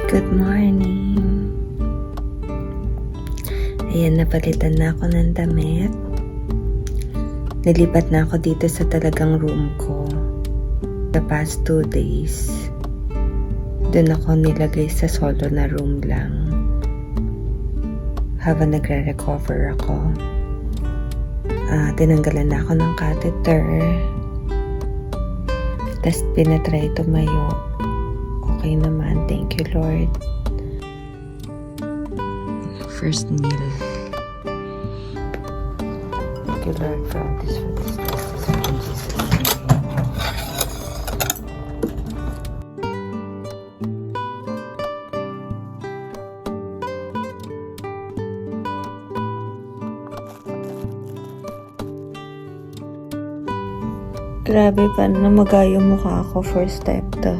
Good morning. Ayan, napalitan na ako ng damit. Nilipat na ako dito sa talagang room ko. The past 2 days. Doon ako nilagay sa solo na room lang. Habang nagre-recover ako. Tinanggalan na ako ng catheter. Tapos pinatry tumayo. Okay naman. Thank you, Lord. First meal. Thank you, Lord, for all this, for this, in Jesus' name. Grabe, paano na magaya mukha ako? First step to.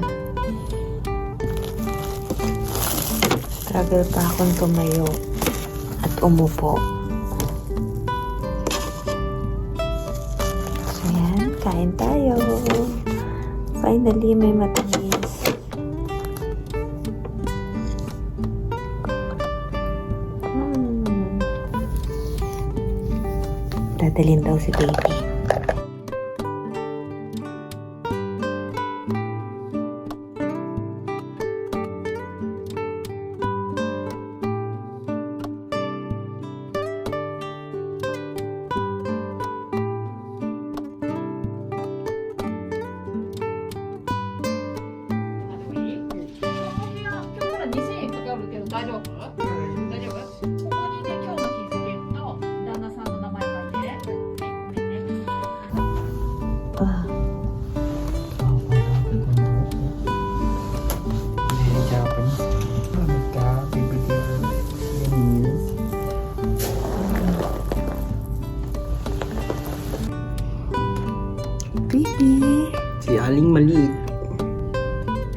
Struggle pa akong tumayo at umupo. So yan, kain tayo. Finally, may matamis. Dadalhin daw si baby. Baby! Si Aling maliit.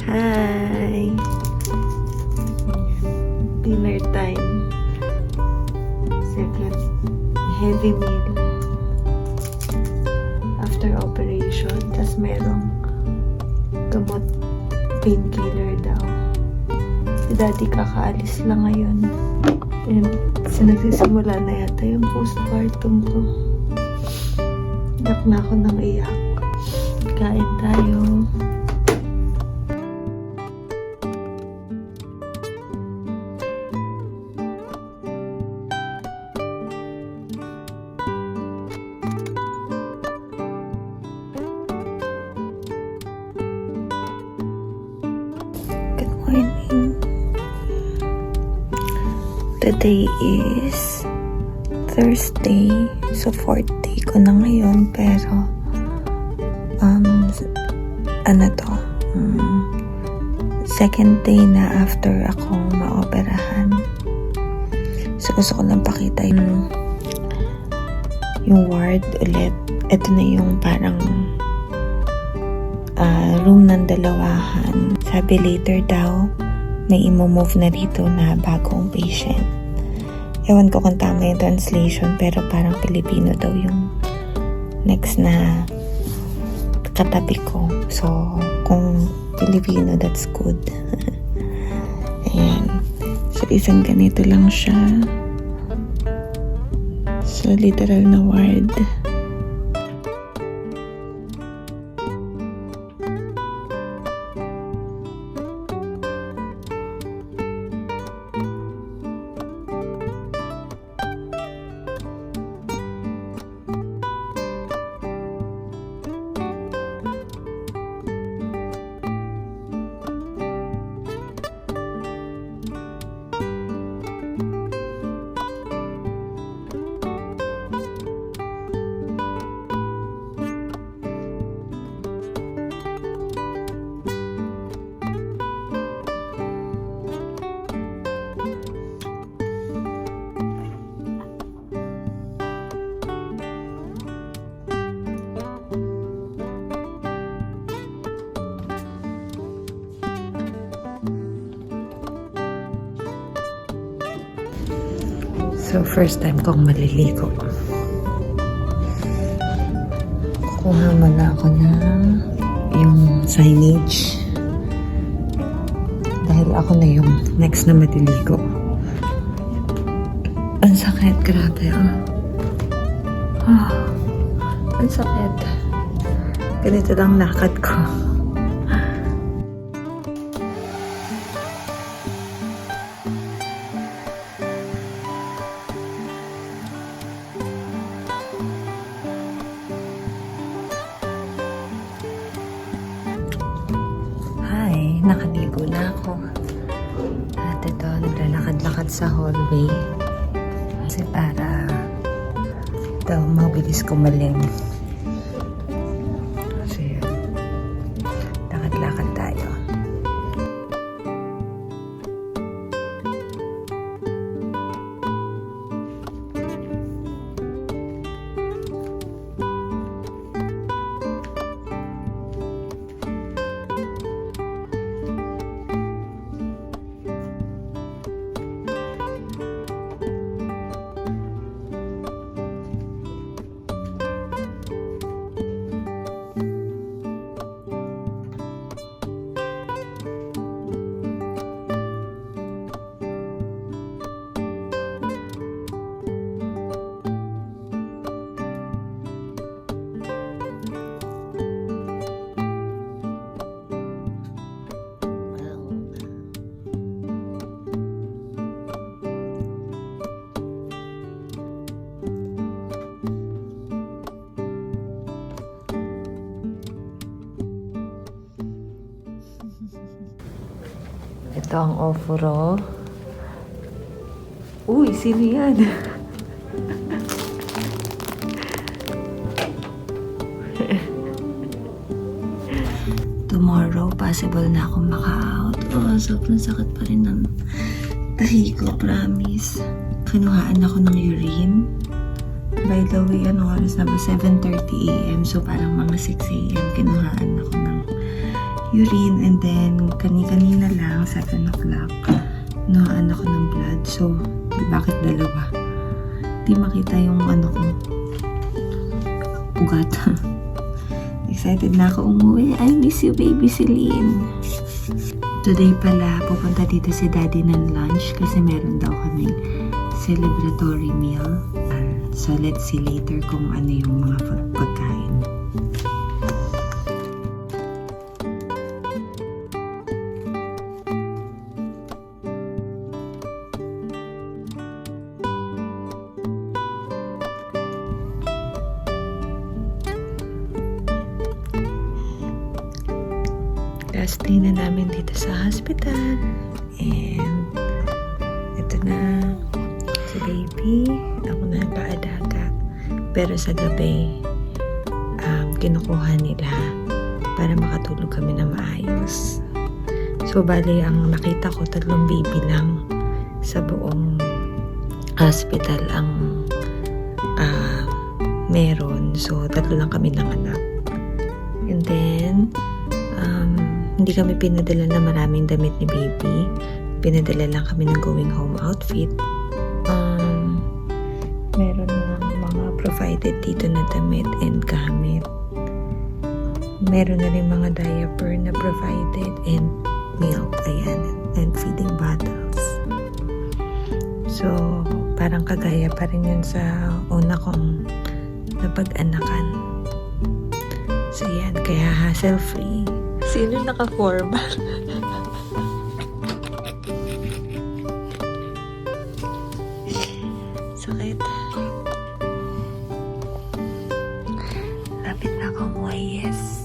Hi! Dinner time. Second heavy meal. After operation. Tapos merong gamot, painkiller daw. Si Daddy kakaalis lang ngayon. And nagsisimula na yata yung postpartum ko. Iyak na ako ng iyak. Kain tayo. Good morning. Today is Thursday. So 4th day ko na ngayon, pero second day na after ako maoperahan. So gusto ko lang pakita yung ward ulit. Ito na yung parang room ng dalawahan. Sabi later daw may i-move na dito na bagong patient. Ewan ko kung tama yung translation, pero parang Pilipino daw yung next na katabi ko. So, kung Pilipino, that's good. Ayan. So, isang ganito lang siya. So, literal na ward. So, first time kong maliligo. Kukuha muna ako ng yung signage. Dahil dahil ako na yung next na matiligo. Ang sakit, grabe ang sakit. Ganito lang lakad ko. Hi, nakaligo na ako. At ito, naglalakad-lakad sa hallway. Kasi para daw mabilis kumalim. Kasi lakad-lakad tayo. Ito ang ofuro. Uy, sino yan? Tomorrow, possible na akong maka-out. Sobrang sakit pa rin ng tahi ko, promise. Kinuhaan ako ng urine. By the way, ano oras na ba? 7:30 AM. So, parang mga 6 AM, kinuhaan ako ng urine. And then, kanina lang, 7 o'clock, nuhaan ako ng blood. So, bakit dalawa? Di makita yung ano ko, ugat. Excited na ako umuwi. I miss you, baby Celine. Today pala, pupunta dito si Daddy ng lunch kasi meron daw kaming celebratory meal. So, let's see later kung ano yung mga pagkain. Last day na namin dito sa hospital. And ito na si baby. Ako na paadaga. Pero sa gabi, kinukuha nila para makatulog kami na maayos. So, bali, ang nakita ko, 3 baby lang sa buong hospital ang meron. So, 3 lang kami nanganak. And then, hindi kami pinadala na maraming damit ni baby. Pinadala lang kami ng going home outfit. Meron lang mga provided dito na damit and gamit. Meron na rin mga diaper na provided and milk, ayan, and feeding bottles. So, parang kagaya pa rin yun sa una kong napag-anakan. So, yan, kaya hassle-free. Sino naka-formal? Sakit. Lapit na ako umuwi, yes.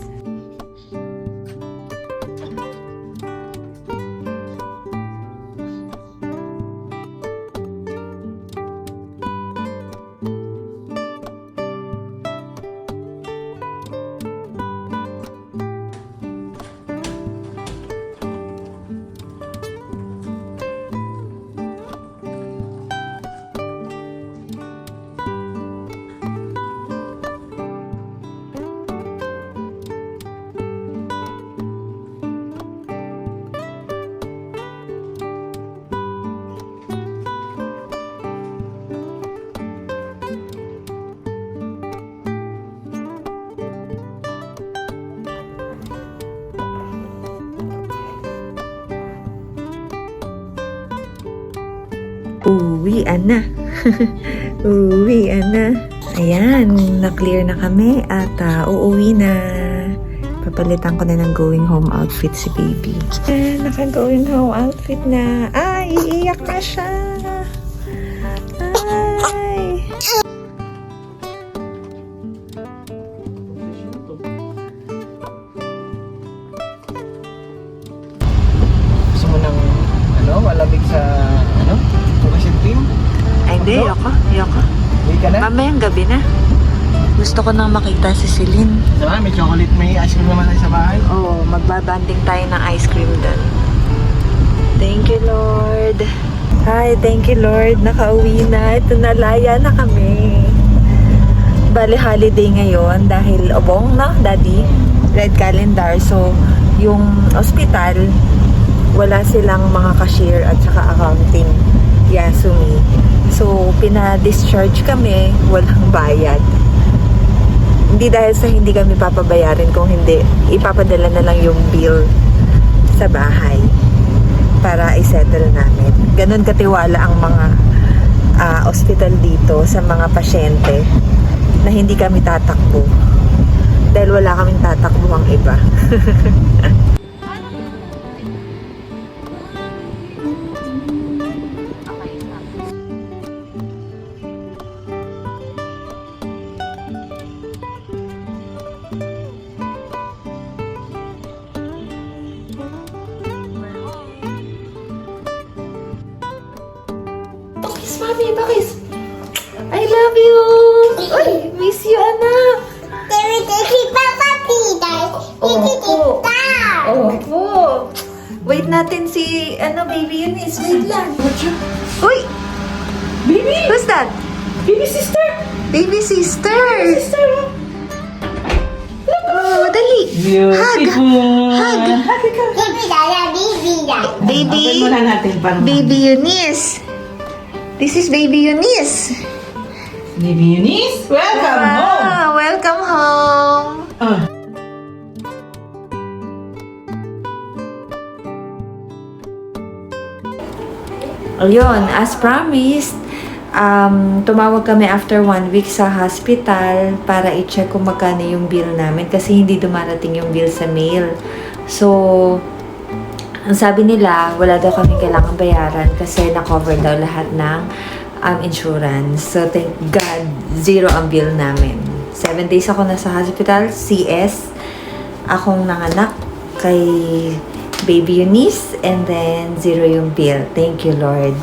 Uwian na. Uwian na. Ayan, na-clear na kami at uuwi na. Papalitan ko na ng going home outfit si baby. Naka-going home outfit na. Ay, iiyak na siya. Ay. Gusto mo ng, malamig sa, Tukasin cream? Ay, hindi. Ayoko. Hindi ka na? Mamayang gabi na. Gusto ko nang makita si Celine. Diba? May chocolate, may ice cream naman tayo sa bahay. Oo, magbabanding tayo ng ice cream doon. Thank you, Lord. Hi, thank you, Lord. Nakauwi na. Ito na, laya na kami. Bali, holiday ngayon dahil obong na, Daddy. Red calendar. So, yung hospital, wala silang mga cashier at saka accounting. Yasumi. So, pina-discharge kami, walang bayad. Hindi dahil sa hindi kami papabayarin, kung hindi, ipapadala na lang yung bill sa bahay para i-settle namin. Ganon katiwala ang mga hospital dito sa mga pasyente na hindi kami tatakbo. Dahil wala kaming tatakbo ang iba. Bakis, mami, bakis. I love you. Uy, miss you, anak. Opo. Wait natin si, baby Eunice. Wait lang. Uy! Baby! Who's that? Baby sister! Baby sister. Sister! Oh, dali. Beautiful! Hug. Baby. Open muna natin para Baby Eunice. This is Baby Eunice. Baby Eunice, welcome home! Welcome home. Ayun, as promised, tumawag kami after 1 week sa hospital para i-check kung magkano yung bill namin kasi hindi dumarating yung bill sa mail. So, ang sabi nila, wala daw kami kailangan bayaran kasi na-cover daw lahat ng insurance. So, thank God, zero ang bill namin. 7 days ako nasa hospital, CS. Akong nanganak kay Baby Eunice, and then zero yung bill. Thank you, Lord.